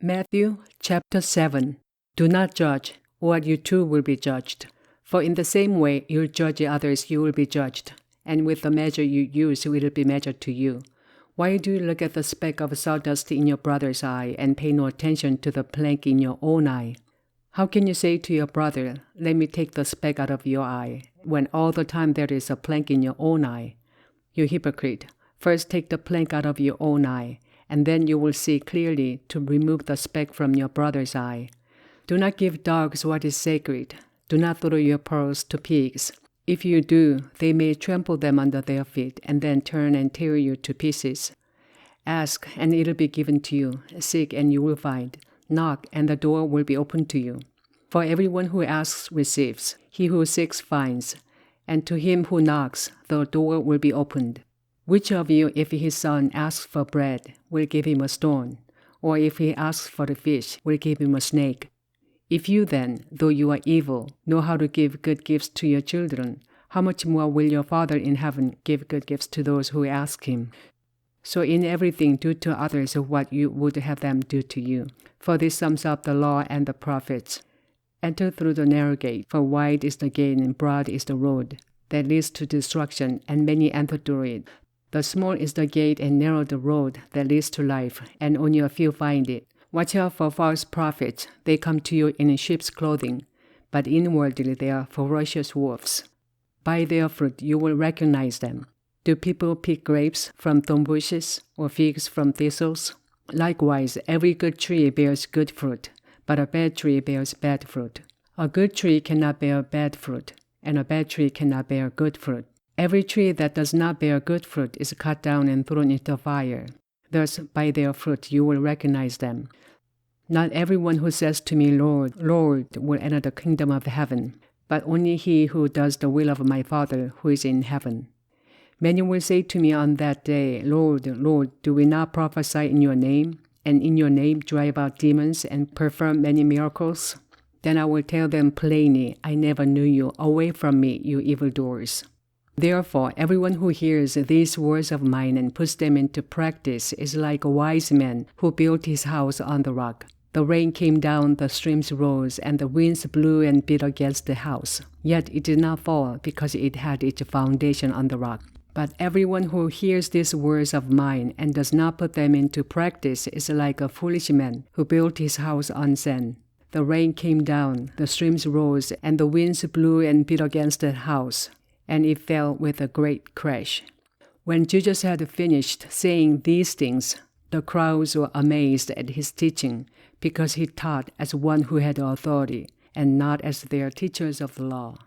Matthew chapter 7. Do not judge, or you too will be judged. For in the same way you judge others, you will be judged, and with the measure you use, it will be measured to you. Why do you look at the speck of sawdust in your brother's eye and pay no attention to the plank in your own eye? How can you say to your brother, let me take the speck out of your eye, when all the time there is a plank in your own eye? You hypocrite, first take the plank out of your own eye, and then you will see clearly to remove the speck from your brother's eye. Do not give dogs what is sacred. Do not throw your pearls to pigs. If you do, they may trample them under their feet and then turn and tear you to pieces. Ask, and it will be given to you. Seek, and you will find. Knock, and the door will be opened to you. For everyone who asks receives. He who seeks finds. And to him who knocks, the door will be opened. Which of you, if his son asks for bread, will give him a stone? Or if he asks for the fish, will give him a snake? If you then, though you are evil, know how to give good gifts to your children, how much more will your Father in heaven give good gifts to those who ask him? So in everything do to others what you would have them do to you. For this sums up the law and the prophets. Enter through the narrow gate, for wide is the gate and broad is the road that leads to destruction, and many enter through it. The small is the gate and narrow the road that leads to life, and only a few find it. Watch out for false prophets. They come to you in sheep's clothing, but inwardly they are ferocious wolves. By their fruit you will recognize them. Do people pick grapes from thorn bushes, or figs from thistles? Likewise, every good tree bears good fruit, but a bad tree bears bad fruit. A good tree cannot bear bad fruit, and a bad tree cannot bear good fruit. Every tree that does not bear good fruit is cut down and thrown into fire. Thus, by their fruit you will recognize them. Not everyone who says to me, Lord, Lord, will enter the kingdom of heaven, but only he who does the will of my Father who is in heaven. Many will say to me on that day, Lord, Lord, do we not prophesy in your name, and in your name drive out demons and perform many miracles? Then I will tell them plainly, I never knew you. Away from me, you evildoers. Therefore, everyone who hears these words of mine and puts them into practice is like a wise man who built his house on the rock. The rain came down, the streams rose, and the winds blew and beat against the house. Yet it did not fall, because it had its foundation on the rock. But everyone who hears these words of mine and does not put them into practice is like a foolish man who built his house on sand. The rain came down, the streams rose, and the winds blew and beat against the house, and it fell with a great crash. When Jesus had finished saying these things, the crowds were amazed at his teaching, because he taught as one who had authority, and not as their teachers of the law.